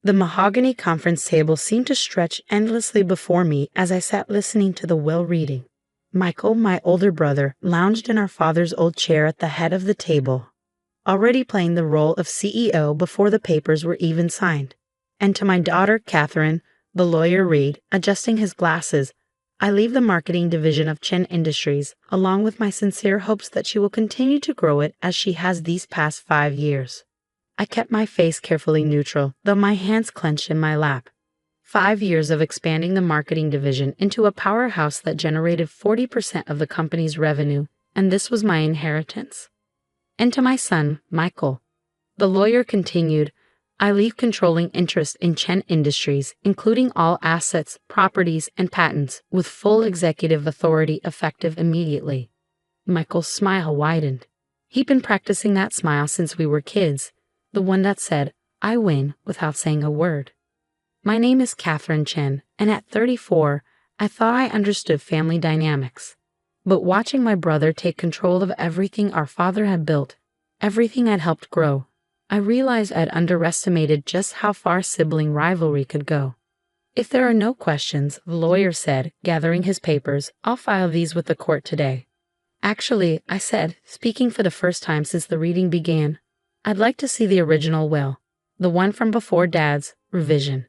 The mahogany conference table seemed to stretch endlessly before me as I sat listening to the will reading. Michael, my older brother, lounged in our father's old chair at the head of the table, already playing the role of CEO before the papers were even signed. And to my daughter, Catherine, the lawyer Reed, adjusting his glasses, I leave the marketing division of Chen Industries, along with my sincere hopes that she will continue to grow it as she has these past 5 years. I kept my face carefully neutral, though my hands clenched in my lap. 5 years of expanding the marketing division into a powerhouse that generated 40% of the company's revenue, and this was my inheritance. And to my son, Michael, the lawyer continued, I leave controlling interest in Chen Industries, including all assets, properties, and patents, with full executive authority effective immediately. Michael's smile widened. He'd been practicing that smile since we were kids, the one that said, I win, without saying a word. My name is Catherine Chen, and at 34, I thought I understood family dynamics. But watching my brother take control of everything our father had built, everything I'd helped grow, I realized I'd underestimated just how far sibling rivalry could go. If there are no questions, the lawyer said, gathering his papers, I'll file these with the court today. Actually, I said, speaking for the first time since the reading began, I'd like to see the original will, the one from before Dad's revision.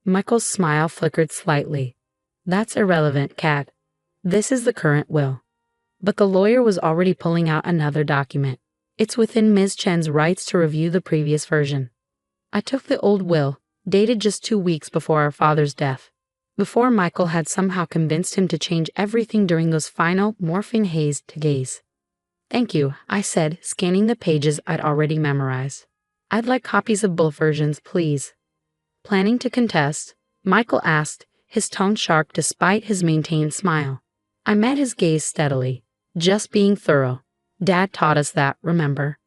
Michael's smile flickered slightly. That's irrelevant, Cat. This is the current will. But the lawyer was already pulling out another document. It's within Ms. Chen's rights to review the previous version. I took the old will, dated just 2 weeks before our father's death, before Michael had somehow convinced him to change everything during those final morphing haze to gaze. Thank you, I said, scanning the pages I'd already memorized. I'd like copies of both versions, please. Planning to contest, Michael asked, his tone sharp despite his maintained smile. I met his gaze steadily, just being thorough. Dad taught us that, remember?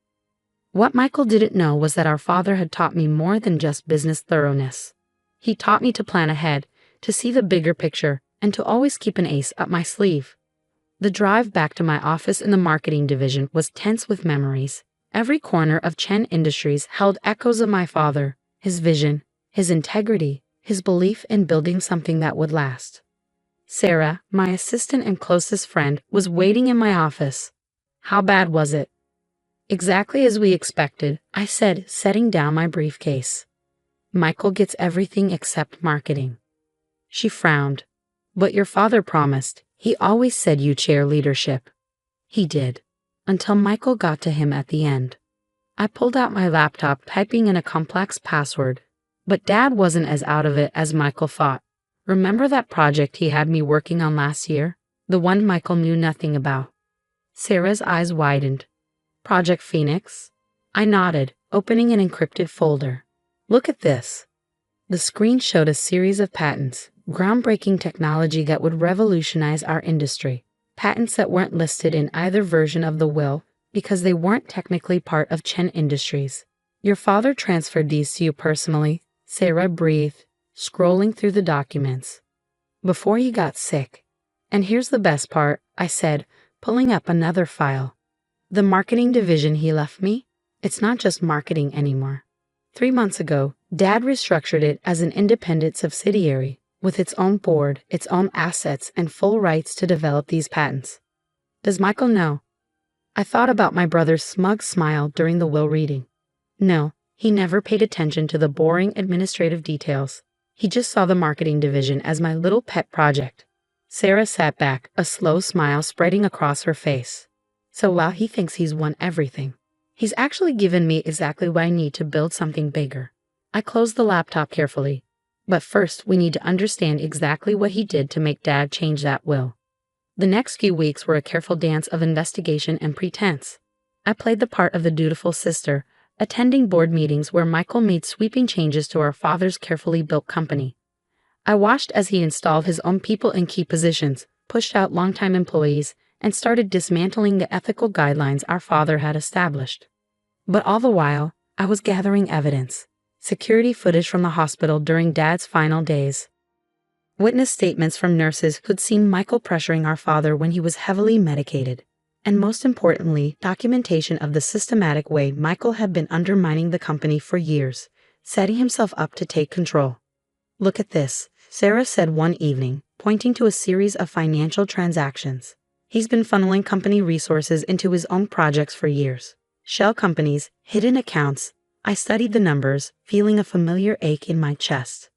What Michael didn't know was that our father had taught me more than just business thoroughness. He taught me to plan ahead, to see the bigger picture, and to always keep an ace up my sleeve. The drive back to my office in the marketing division was tense with memories. Every corner of Chen Industries held echoes of my father, his vision, his integrity, his belief in building something that would last. Sarah, my assistant and closest friend, was waiting in my office. How bad was it? Exactly as we expected, I said, setting down my briefcase. Michael gets everything except marketing. She frowned. But your father promised. He always said you chair leadership. He did. Until Michael got to him at the end. I pulled out my laptop, typing in a complex password. But Dad wasn't as out of it as Michael thought. Remember that project he had me working on last year? The one Michael knew nothing about. Sarah's eyes widened. Project Phoenix? I nodded, opening an encrypted folder. Look at this. The screen showed a series of patents, groundbreaking technology that would revolutionize our industry. Patents that weren't listed in either version of the will because they weren't technically part of Chen Industries. Your father transferred these to you personally, Sarah breathed, scrolling through the documents. Before he got sick. And here's the best part, I said, pulling up another file. The marketing division he left me? It's not just marketing anymore. 3 months ago, Dad restructured it as an independent subsidiary, with its own board, its own assets, and full rights to develop these patents. Does Michael know? I thought about my brother's smug smile during the will reading. No, he never paid attention to the boring administrative details. He just saw the marketing division as my little pet project. Sarah sat back, a slow smile spreading across her face. So while he thinks he's won everything, he's actually given me exactly what I need to build something bigger. I closed the laptop carefully. But first, we need to understand exactly what he did to make Dad change that will. The next few weeks were a careful dance of investigation and pretense. I played the part of the dutiful sister, attending board meetings where Michael made sweeping changes to our father's carefully built company. I watched as he installed his own people in key positions, pushed out longtime employees, and started dismantling the ethical guidelines our father had established. But all the while, I was gathering evidence. Security footage from the hospital during Dad's final days. Witness statements from nurses who'd seen Michael pressuring our father when he was heavily medicated. And most importantly, documentation of the systematic way Michael had been undermining the company for years, setting himself up to take control. "Look at this," Sarah said one evening, pointing to a series of financial transactions. "He's been funneling company resources into his own projects for years. Shell companies, hidden accounts." I studied the numbers, feeling a familiar ache in my chest.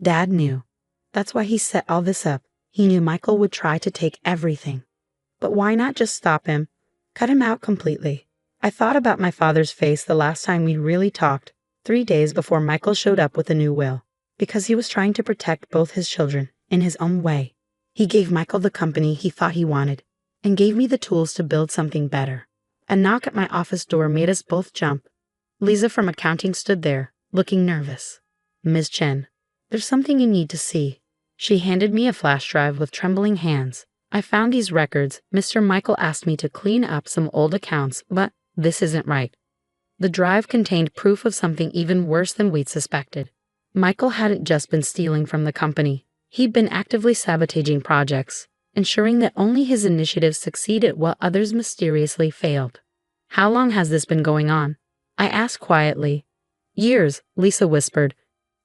Dad knew. That's why he set all this up. He knew Michael would try to take everything. But why not just stop him? Cut him out completely. I thought about my father's face the last time we really talked, 3 days before Michael showed up with a new will. Because he was trying to protect both his children, in his own way. He gave Michael the company he thought he wanted, and gave me the tools to build something better. A knock at my office door made us both jump. Lisa from accounting stood there, looking nervous. "Ms. Chen, there's something you need to see." She handed me a flash drive with trembling hands. "I found these records. Mr. Michael asked me to clean up some old accounts, but this isn't right." The drive contained proof of something even worse than we'd suspected. Michael hadn't just been stealing from the company. He'd been actively sabotaging projects, ensuring that only his initiatives succeeded while others mysteriously failed. "How long has this been going on?" I asked quietly. "Years," Lisa whispered.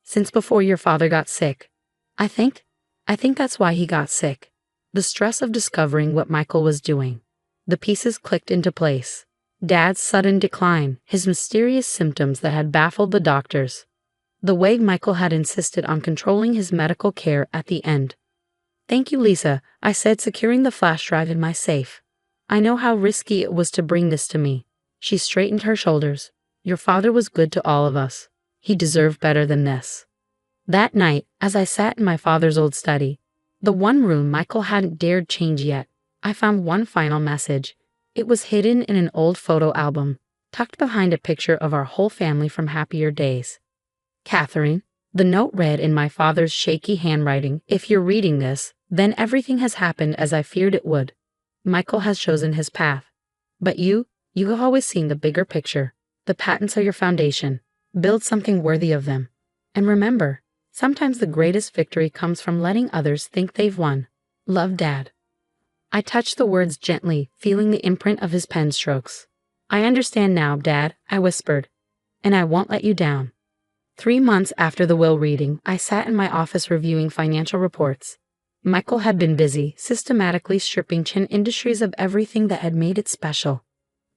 "Since before your father got sick." I think that's why he got sick. The stress of discovering what Michael was doing. The pieces clicked into place. Dad's sudden decline, his mysterious symptoms that had baffled the doctors. The way Michael had insisted on controlling his medical care at the end. "Thank you, Lisa," I said, securing the flash drive in my safe. "I know how risky it was to bring this to me." She straightened her shoulders. "Your father was good to all of us. He deserved better than this." That night, as I sat in my father's old study, the one room Michael hadn't dared change yet, I found one final message. It was hidden in an old photo album, tucked behind a picture of our whole family from happier days. "Catherine," the note read in my father's shaky handwriting, "if you're reading this, then everything has happened as I feared it would. Michael has chosen his path. But you have always seen the bigger picture. The patents are your foundation. Build something worthy of them. And remember, sometimes the greatest victory comes from letting others think they've won. Love, Dad." I touched the words gently, feeling the imprint of his pen strokes. "I understand now, Dad," I whispered. "And I won't let you down." 3 months after the will reading, I sat in my office reviewing financial reports. Michael had been busy, systematically stripping Chen Industries of everything that had made it special.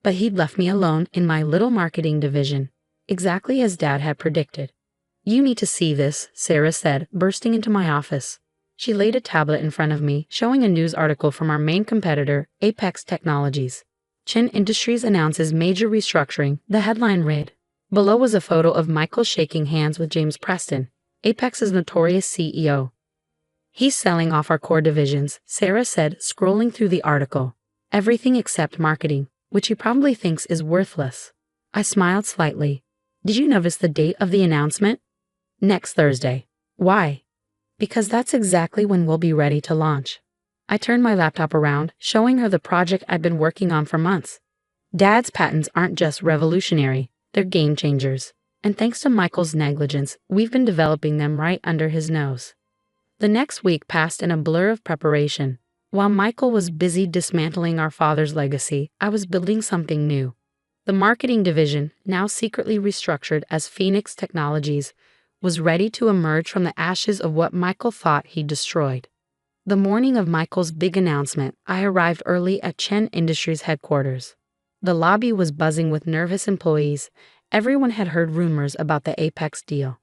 But he'd left me alone in my little marketing division, exactly as Dad had predicted. "You need to see this," Sarah said, bursting into my office. She laid a tablet in front of me, showing a news article from our main competitor, Apex Technologies. "Chen Industries announces major restructuring," the headline read. Below was a photo of Michael shaking hands with James Preston, Apex's notorious CEO. "He's selling off our core divisions," Sarah said, scrolling through the article. "Everything except marketing, which he probably thinks is worthless." I smiled slightly. "Did you notice the date of the announcement?" "Next Thursday." "Why?" "Because that's exactly when we'll be ready to launch." I turned my laptop around, showing her the project I'd been working on for months. Dad's patents aren't just revolutionary, they're game changers. And thanks to Michael's negligence, we've been developing them right under his nose. The next week passed in a blur of preparation. While Michael was busy dismantling our father's legacy, I was building something new. The marketing division, now secretly restructured as Phoenix Technologies, was ready to emerge from the ashes of what Michael thought he'd destroyed. The morning of Michael's big announcement, I arrived early at Chen Industries headquarters. The lobby was buzzing with nervous employees. Everyone had heard rumors about the Apex deal.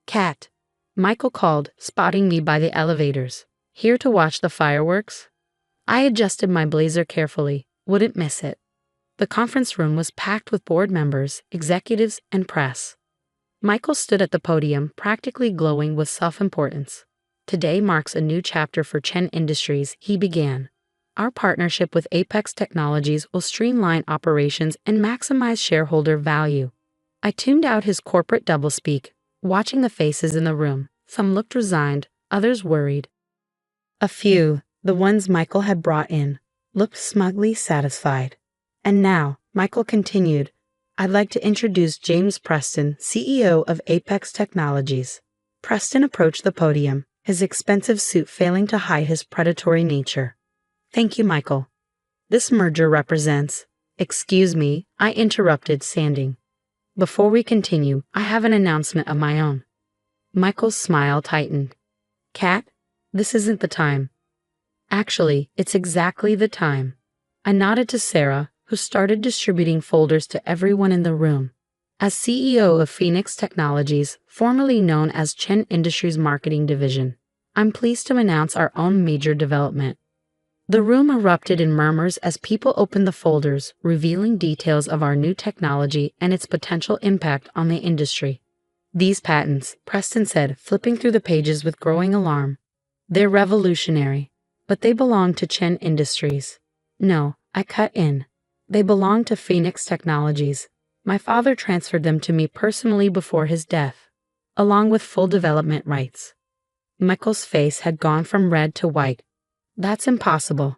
"Kat," Michael called, spotting me by the elevators. "Here to watch the fireworks?" I adjusted my blazer carefully, wouldn't miss it. The conference room was packed with board members, executives, and press. Michael stood at the podium, practically glowing with self-importance. "Today marks a new chapter for Chen Industries," he began. "Our partnership with Apex Technologies will streamline operations and maximize shareholder value." I tuned out his corporate doublespeak, watching the faces in the room. Some looked resigned, others worried. A few, the ones Michael had brought in, looked smugly satisfied. "And now," Michael continued, "I'd like to introduce James Preston, CEO of Apex Technologies." Preston approached the podium, his expensive suit failing to hide his predatory nature. "Thank you, Michael. This merger represents—" "Excuse me," I interrupted, standing. Before we continue, I have an announcement of my own. Michael's smile tightened. Kat, this isn't the time. Actually, it's exactly the time. I nodded to Sarah, who started distributing folders to everyone in the room. As CEO of Phoenix Technologies, formerly known as Chen Industries Marketing Division, I'm pleased to announce our own major development. The room erupted in murmurs as people opened the folders, revealing details of our new technology and its potential impact on the industry. These patents, Preston said, flipping through the pages with growing alarm. They're revolutionary, but they belong to Chen Industries. No, I cut in. They belong to Phoenix Technologies. My father transferred them to me personally before his death, along with full development rights. Michael's face had gone from red to white. That's impossible.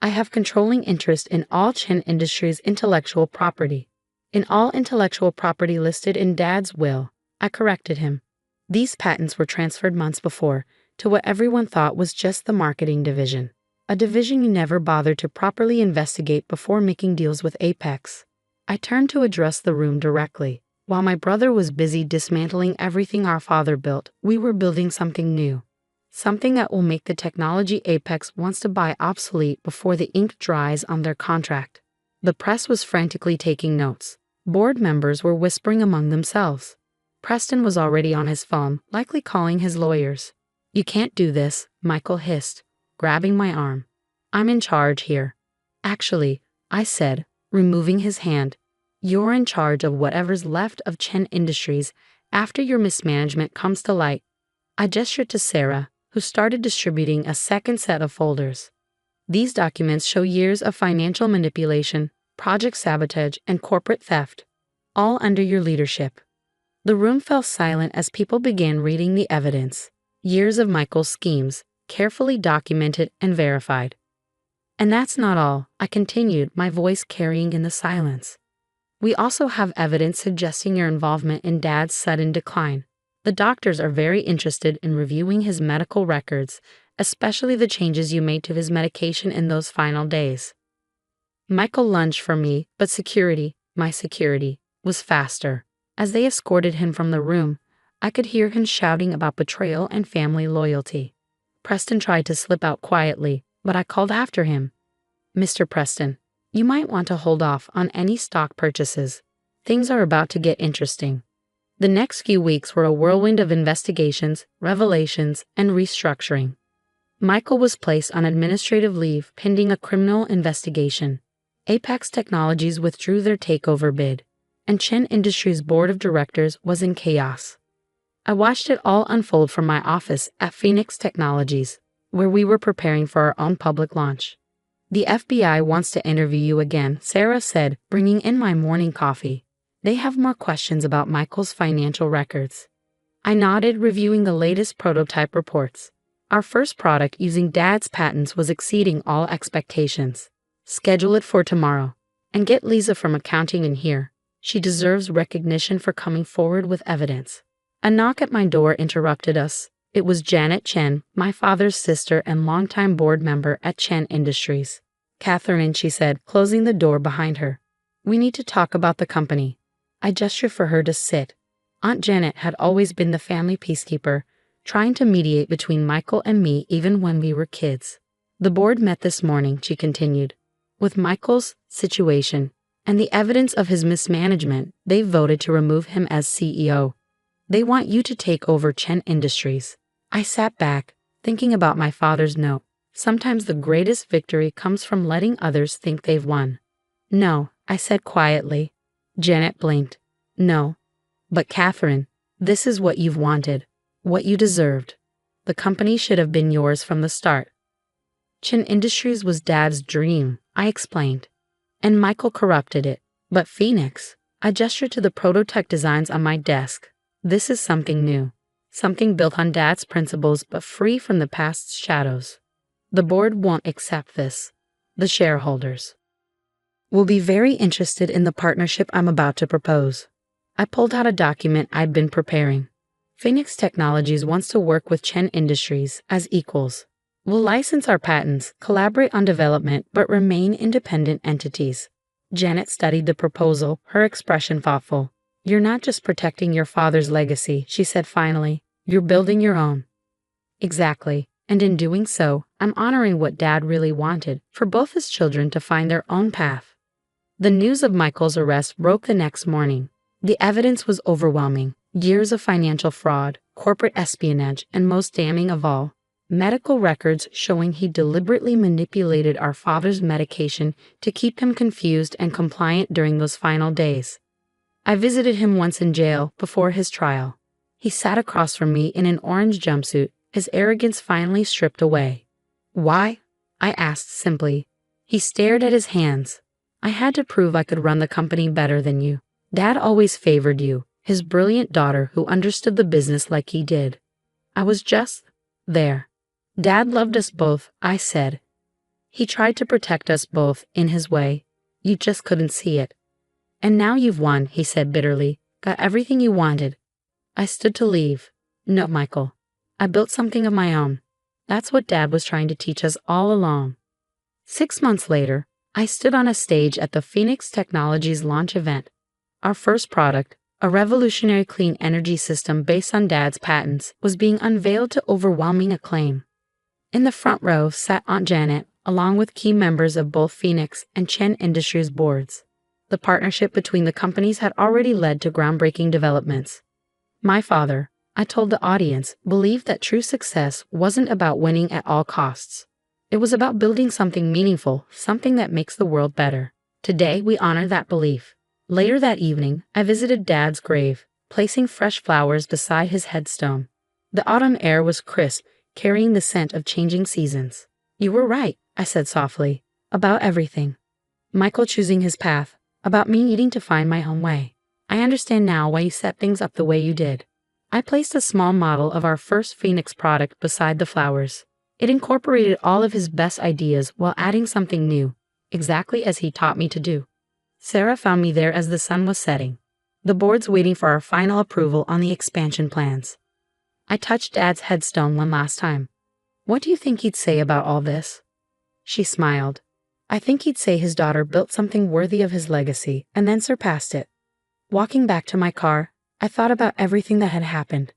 I have controlling interest in all Chen Industries' intellectual property. In all intellectual property listed in Dad's will, I corrected him. These patents were transferred months before to what everyone thought was just the marketing division, a division you never bothered to properly investigate before making deals with Apex. I turned to address the room directly. While my brother was busy dismantling everything our father built, we were building something new. Something that will make the technology Apex wants to buy obsolete before the ink dries on their contract. The press was frantically taking notes. Board members were whispering among themselves. Preston was already on his phone, likely calling his lawyers. You can't do this, Michael hissed, grabbing my arm. I'm in charge here. Actually, I said, removing his hand. You're in charge of whatever's left of Chen Industries after your mismanagement comes to light. I gestured to Sarah, who started distributing a second set of folders. These documents show years of financial manipulation, project sabotage, and corporate theft, all under your leadership. The room fell silent as people began reading the evidence. Years of Michael's schemes, carefully documented and verified. And that's not all, I continued, my voice carrying in the silence. We also have evidence suggesting your involvement in Dad's sudden decline. The doctors are very interested in reviewing his medical records, especially the changes you made to his medication in those final days. Michael lunged for me, but my security, was faster. As they escorted him from the room, I could hear him shouting about betrayal and family loyalty. Preston tried to slip out quietly, but I called after him. Mr. Preston, you might want to hold off on any stock purchases. Things are about to get interesting. The next few weeks were a whirlwind of investigations, revelations, and restructuring. Michael was placed on administrative leave pending a criminal investigation. Apex Technologies withdrew their takeover bid, and Chen Industries' board of directors was in chaos. I watched it all unfold from my office at Phoenix Technologies, where we were preparing for our own public launch. The FBI wants to interview you again, Sarah said, bringing in my morning coffee. They have more questions about Michael's financial records. I nodded, reviewing the latest prototype reports. Our first product using Dad's patents was exceeding all expectations. Schedule it for tomorrow. And get Lisa from accounting in here. She deserves recognition for coming forward with evidence. A knock at my door interrupted us. It was Janet Chen, my father's sister and longtime board member at Chen Industries. Catherine, she said, closing the door behind her. We need to talk about the company. I gestured for her to sit. Aunt Janet had always been the family peacekeeper, trying to mediate between Michael and me even when we were kids. The board met this morning, she continued. With Michael's situation and the evidence of his mismanagement, they voted to remove him as CEO. They want you to take over Chen Industries. I sat back, thinking about my father's note. Sometimes the greatest victory comes from letting others think they've won. No, I said quietly. Janet blinked. No. But Catherine, this is what you've wanted, what you deserved. The company should have been yours from the start. Chen Industries was Dad's dream, I explained. And Michael corrupted it. But Phoenix, I gestured to the prototype designs on my desk. This is something new. Something built on Dad's principles but free from the past's shadows. The board won't accept this. The shareholders will be very interested in the partnership I'm about to propose. I pulled out a document I'd been preparing. Phoenix Technologies wants to work with Chen Industries as equals. We'll license our patents, collaborate on development, but remain independent entities. Janet studied the proposal, her expression thoughtful. You're not just protecting your father's legacy, she said finally. You're building your own. Exactly. And in doing so, I'm honoring what Dad really wanted, for both his children to find their own path. The news of Michael's arrest broke the next morning. The evidence was overwhelming. Years of financial fraud, corporate espionage, and most damning of all, medical records showing he deliberately manipulated our father's medication to keep him confused and compliant during those final days. I visited him once in jail before his trial. He sat across from me in an orange jumpsuit, his arrogance finally stripped away. Why? I asked simply. He stared at his hands. I had to prove I could run the company better than you. Dad always favored you, his brilliant daughter who understood the business like he did. I was just there. Dad loved us both, I said. He tried to protect us both in his way. You just couldn't see it. And now you've won, he said bitterly. Got everything you wanted. I stood to leave. No, Michael. I built something of my own. That's what Dad was trying to teach us all along. 6 months later, I stood on a stage at the Phoenix Technologies launch event. Our first product, a revolutionary clean energy system based on Dad's patents, was being unveiled to overwhelming acclaim. In the front row sat Aunt Janet, along with key members of both Phoenix and Chen Industries boards. The partnership between the companies had already led to groundbreaking developments. My father, I told the audience, believed that true success wasn't about winning at all costs. It was about building something meaningful, something that makes the world better. Today, we honor that belief. Later that evening, I visited Dad's grave, placing fresh flowers beside his headstone. The autumn air was crisp, carrying the scent of changing seasons. You were right, I said softly, about everything. Michael choosing his path, about me needing to find my own way. I understand now why you set things up the way you did. I placed a small model of our first Phoenix product beside the flowers. It incorporated all of his best ideas while adding something new, exactly as he taught me to do. Sarah found me there as the sun was setting, the boards waiting for our final approval on the expansion plans. I touched Dad's headstone one last time. What do you think he'd say about all this? She smiled. I think he'd say his daughter built something worthy of his legacy and then surpassed it. Walking back to my car, I thought about everything that had happened.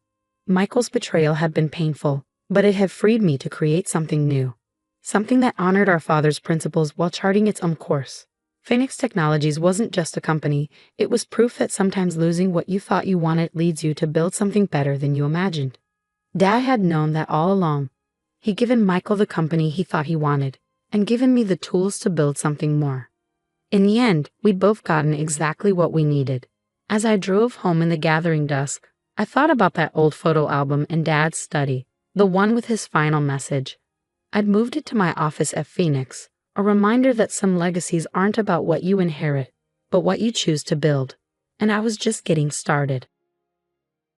Michael's betrayal had been painful, but it had freed me to create something new. Something that honored our father's principles while charting its own course. Phoenix Technologies wasn't just a company, it was proof that sometimes losing what you thought you wanted leads you to build something better than you imagined. Dad had known that all along. He'd given Michael the company he thought he wanted, and given me the tools to build something more. In the end, we'd both gotten exactly what we needed. As I drove home in the gathering dusk, I thought about that old photo album in Dad's study, the one with his final message. I'd moved it to my office at Phoenix, a reminder that some legacies aren't about what you inherit, but what you choose to build. And I was just getting started.